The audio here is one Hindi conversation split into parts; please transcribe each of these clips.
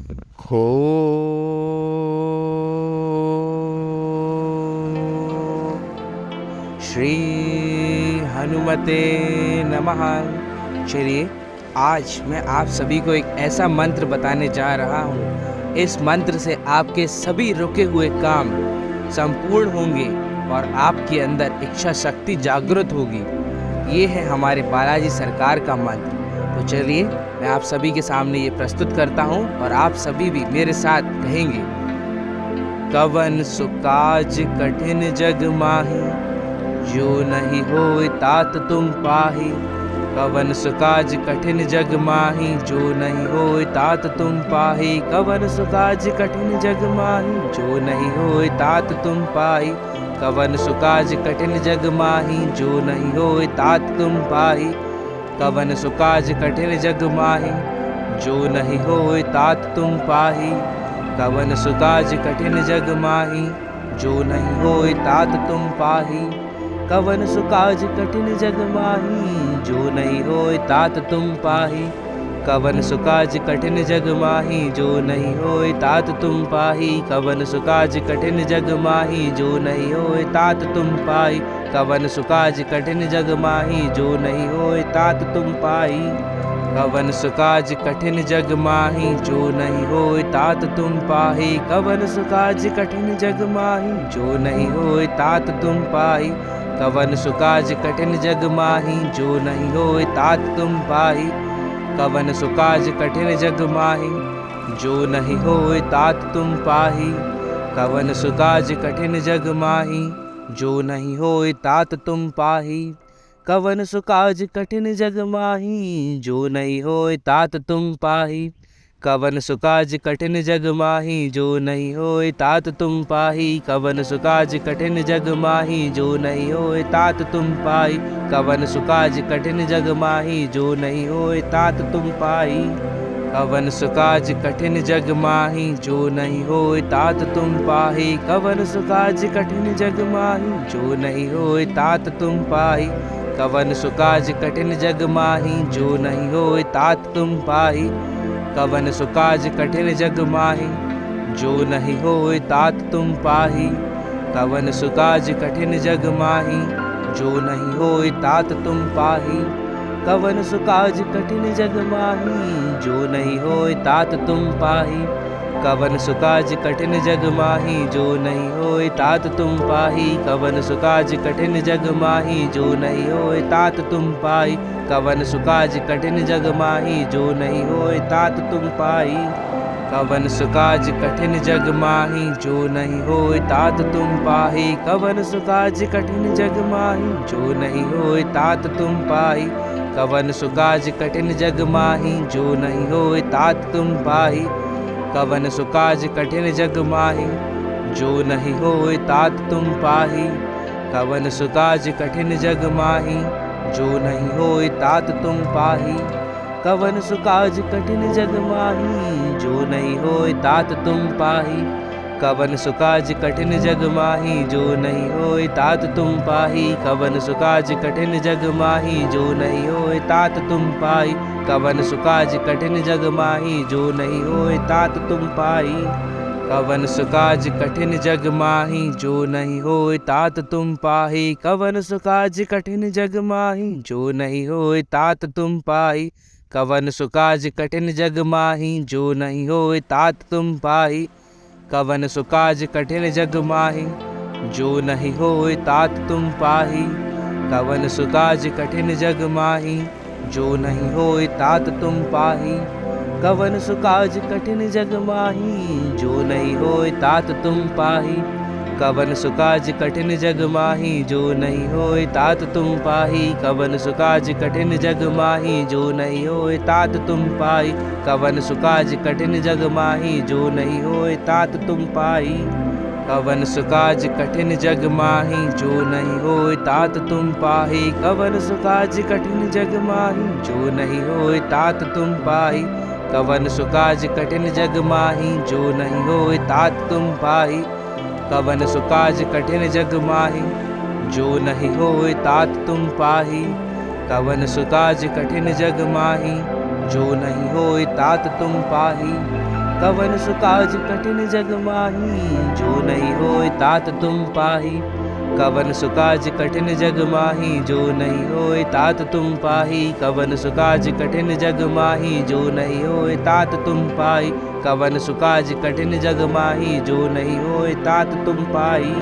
हो श्री हनुमते नमः। चलिए, आज मैं आप सभी को एक ऐसा मंत्र बताने जा रहा हूँ। इस मंत्र से आपके सभी रुके हुए काम संपूर्ण होंगे और आपके अंदर इच्छा शक्ति जागृत होगी। ये है हमारे बालाजी सरकार का मंत्र। तो चलिए, मैं आप सभी के सामने ये प्रस्तुत करता हूँ और आप सभी भी मेरे साथ कहेंगे। कवन सुकाज कठिन जग माही, जो नहीं होए तात तुम पाही। कवन सुकाज कठिन जग माही, जो नहीं होए तात तुम पाही। कवन सुकाज कठिन जग माही, जो नहीं होए तात तुम पाही। कवन सुकाज कठिन जग माही, जो नहीं होए तात तुम पाही। कवन सुकाज कठिन जग माही, जो नहीं होए तात तुम पाही। कवन सुकाज कठिन जग माही, जो नहीं होए तात तुम पाही। कवन सुकाज कठिन जग माही, जो नहीं होए तात तुम पाही। कवन सुकाज कठिन जग माही, जो नहीं होए तात तुम पाही। कवन सुकाज कठिन जग माही, जो नहीं होए तात तुम पाही। कवन सुकाज कठिन जग माही, जो नहीं होए तात तुम पाही। कवन सुकाज कठिन जग माही, जो नहीं होए तात तुम पाही। कवन सुकाज कठिन जग माही, जो नहीं होए तात तुम पाही। कवन सुकाज कठिन जग माही, जो नहीं होए तात तुम पाही। कवन सुकाज कठिन जग माही, जो नहीं होए तात तुम पाही। कवन सुकाज कठिन जग माही, जो नहीं होए तात तुम पाही। कवन सुकाज कठिन जग माही, जो नहीं होए तात तुम पाही। कवन सुकाज कठिन जग माही, जो नहीं होए तात तुम पाही। कवन सुकाज कठिन जग माही, जो नहीं होए तात तुम पाही। कवन सुकाज कठिन जग माही, जो नहीं होए तात तुम पाही। कवन सुकाज कठिन जग माही, जो नहीं होए तात तुम पाही। कवन सुकाज कठिन जग माही, जो नहीं होए तात तुम पाही। कवन सुकाज कठिन जग माही, जो नहीं होए तात तुम पाही। कवन सुकाज कठिन जग माही, जो नहीं होए तात तुम पाही। कवन सुकाज कठिन जग माही, जो नहीं होए तात तुम पाही। कवन सुकाज कठिन जग माही, जो नहीं होए तात तुम पाही। कवन सुकाज कठिन जग माही, जो नहीं होए तात तुम पाही। कवन सुकाज कठिन जग माही, जो नहीं होए तात तुम पाही। कवन सुकाज कठिन जग माही, जो नहीं होए तात तुम पाही। कवन सुकाज कठिन जग माही, जो नहीं होए तात तुम पाही। कवन सुकाज कठिन जग माही, जो नहीं होए तात तुम पाही। कवन सुकाज कठिन जग माही, जो नहीं होए तात तुम पाही। कवन सुकाज कठिन जग माही, जो नहीं होए तात तुम पाही। कवन सुकाज कठिन जग माही, जो नहीं होए तात तुम पाही। कवन सुकाज कठिन जग माही, जो नहीं होए तात तुम पाही। कवन सुकाज कठिन जग माही, जो नहीं होए तात तुम पाही। कवन सुकाज कठिन जग माही, जो नहीं होए तात तुम पाही। कवन सुकाज कठिन जग माही, जो नहीं होए तात तुम पाही। कवन सुकाज कठिन जग माही, जो नहीं होए तात तुम पाही। कवन सुकाज कठिन जग माही, जो नहीं होए तात तुम पाही। कवन सुकाज कठिन जग माही, जो नहीं होए तात तुम पाही। कवन सुकाज कठिन जग माही, जो नहीं होए तात तुम पाही। कवन सुकाज कठिन जग माही, जो नहीं होए तात तुम पाही। कवन सुकाज कठिन जग माही, जो नहीं होए तात तुम पाही। कवन सुकाज कठिन जग माही, जो नहीं होए तात तुम पाही। कवन सुकाज कठिन जग माही, जो नहीं होए तात तुम पाही। कवन सुकाज कठिन जग माही, जो नहीं होए तात तुम पाही। कवन सुकाज कठिन जग माही, जो नहीं होए तात तुम पाही। कवन सुकाज कठिन जग माही, जो नहीं होए तात तुम पाही। कवन सुकाज कठिन जग माही, जो नहीं होए तात तुम पाही। कवन सुकाज कठिन जग माही, जो नहीं होए तात तुम पाही। कवन सुकाज कठिन जग माही, जो नहीं होए तात तुम पाही। कवन सुकाज कठिन जग माही, जो नहीं होए तात तुम पाही। कवन सुकाज कठिन जग माही, जो नहीं होए तात तुम पाही। कवन सुकाज कठिन जग माही, जो नहीं होए तात तुम पाई। कवन सुकाज कठिन जग माही, जो नहीं होए तात तुम पाई।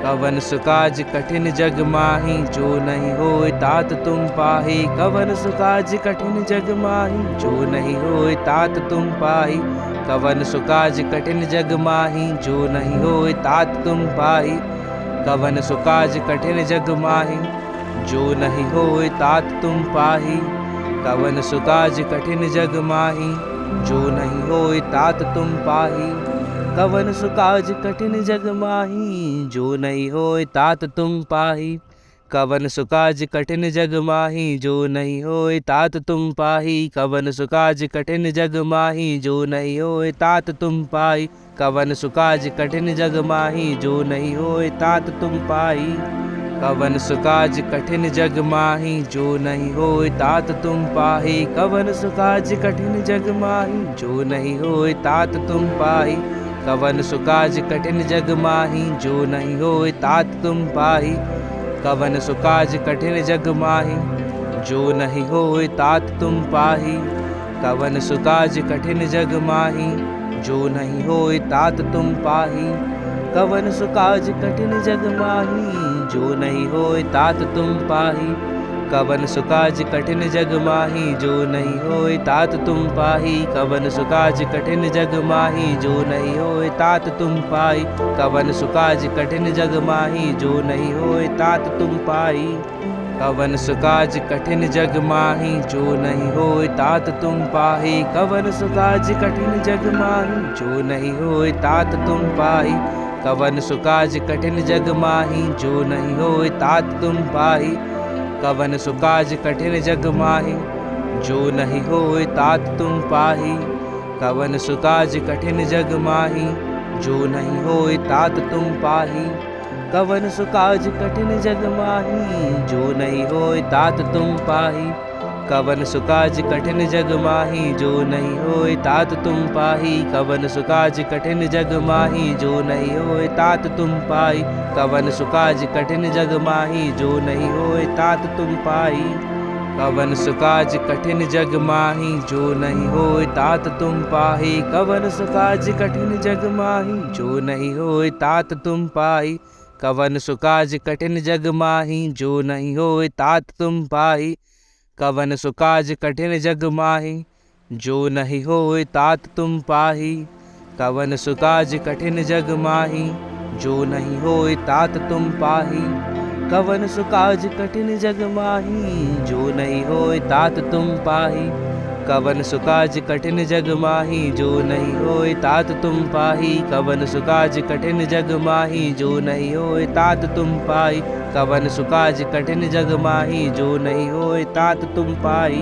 कवन सुकाज कठिन जग माही, जो नहीं होए तात तुम पाही। कवन सुकाज कठिन जग माही, जो नहीं होए तात तुम पाही। कवन सुकाज कठिन जग माही, जो नहीं होए तात तुम पाही। कवन सुकाज कठिन जग माही, जो नहीं होए तात तुम पाही। कवन सुकाज कठिन जग माही, जो नहीं होए तात तुम पाही। कवन सुकाज कठिन जग माही, जो नहीं होए तात तुम पाही। कवन सुकाज कठिन जग माही, जो नहीं होए तात तुम पाही। कवन सुकाज कठिन जग माही, जो नहीं होए तात तुम पाई। कवन सुकाज कठिन जग माही, जो नहीं होए तात तुम पाई। कवन सुकाज कठिन जग माही, जो नहीं होए तात तुम पाही। कवन सुकाज कठिन जग माही, जो नहीं होए तात तुम पाही। कवन सुकाज कठिन जग माही, जो नहीं होए तात तुम पाही। कवन सुकाज कठिन जग माही, जो नहीं होए तात तुम पाही। कवन सुकाज कठिन जग माही, जो नहीं होए तात तुम पाही। कवन सुकाज कठिन जग माही, जो नहीं होए तात तुम पाही। कवन सुकाज कठिन जग माही, जो नहीं होए तात तुम पाही। कवन सुकाज कठिन जग माही, जो नहीं होए तात तुम पाई। कवन सुकाज कठिन जग माही, जो नहीं होए तात तुम पाई। कवन सुकाज कठिन जग माही, जो नहीं होए तात तुम पाही। कवन सुकाज कठिन जग माही, जो नहीं होए तात तुम पाही। कवन सुकाज कठिन जग माही, जो नहीं होए तात तुम पाही। कवन सुकाज कठिन जग माही, जो नहीं होए तात तुम पाही। कवन सुकाज कठिन जग माही, जो नहीं होए तात तुम पाही। कवन सुकाज कठिन जग माही, जो नहीं होए तात तुम पाही। कवन सुकाज कठिन जग माही, जो नहीं होए तात तुम पाही। कवन सुकाज कठिन जग माही, जो नहीं होए तात तुम पाई। कवन सुकाज कठिन जग माही, जो नहीं होए तात तुम पाई। कवन सुकाज कठिन जग माही, जो नहीं होए तात तुम पाही। कवन सुकाज कठिन जग माही, जो नहीं होए तात तुम पाई। कवन सुकाज कठिन जग माही, जो नहीं होए तात तुम पाई। कवन सुकाज कठिन जग माही, जो नहीं होए तात तुम पाही। कवन सुकाज कठिन जग माही, जो नहीं होए तात तुम पाही। कवन सुकाज कठिन जग माही, जो नहीं होए तात तुम पाही। कवन सुकाज कठिन जग माही, जो नहीं होए तात तुम पाही। कवन सुकाज कठिन जग माही, जो नहीं होए तात तुम पाई। कवन सुकाज कठिन जग माही, जो नहीं होए तात तुम पाई।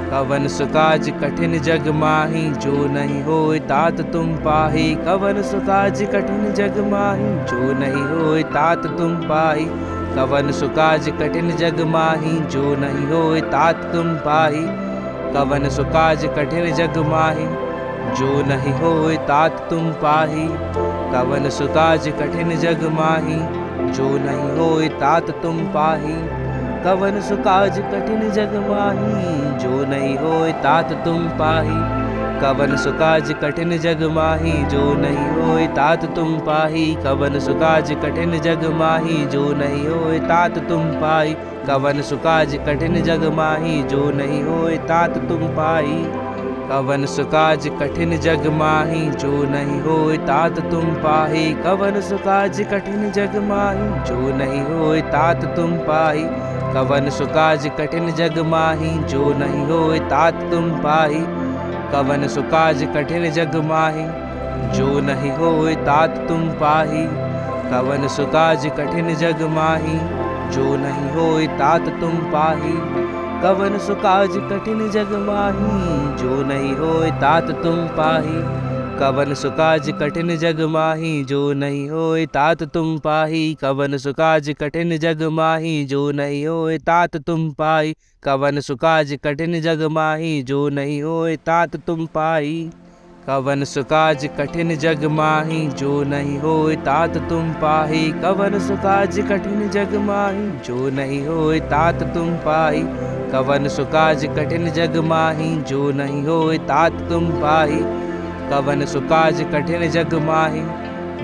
कवन सुकाज कठिन जग माही, जो नहीं होए तात तुम पाही। कवन सुकाज कठिन जग माही, जो नहीं होए तात तुम पाई। कवन सुकाज कठिन जग माही, जो नहीं होए तात तुम पाही। कवन सुकाज कठिन जग माही, जो नहीं होए तात तुम पाही। कवन सुकाज कठिन जग माही, जो नहीं होए तात तुम पाही। कवन सुकाज कठिन जग माही, जो नहीं होए तात तुम पाही। कवन सुकाज कठिन जग माही, जो नहीं होए तात तुम पाही। कवन सुकाज कठिन जग माही, जो नहीं होए तात तुम पाई। कवन सुकाज कठिन जग माही, जो नहीं होए तात तुम पाई। कवन सुकाज कठिन जग माही, जो नहीं होए तात तुम पाही। कवन सुकाज कठिन जग माही, जो नहीं होए तात तुम पाई। कवन सुकाज कठिन जग माही, जो नहीं होए तात तुम पाई। कवन सुकाज कठिन जग माही, जो नहीं होए तात तुम पाही। कवन सुकाज कठिन जग माही, जो नहीं होए तात तुम पाही। कवन सुकाज कठिन जग माही, जो नहीं होए तात तुम पाही। कवन सुकाज कठिन जग माही, जो नहीं होए तात तुम पाही। कवन सुकाज कठिन जग माही, जो नहीं होए तात तुम पाई। कवन सुकाज कठिन जग माही, जो नहीं होए तात तुम पाई। कवन सुकाज कठिन जग माही, जो नहीं होए तात तुम पाही। कवन सुकाज कठिन जग माही, जो नहीं होए तात तुम पाही। कवन सुकाज कठिन जग माही, जो नहीं होए तात तुम पाही। कवन सुकाज कठिन जग माही,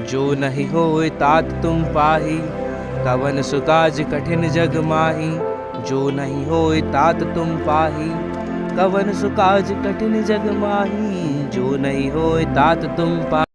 जो नहीं होए तात तुम पाही। कवन सुकाज कठिन जग माही, जो नहीं होए तात तुम पाही। कवन सुकाज कठिन जग माही, जो नहीं होए तात तुम पाही।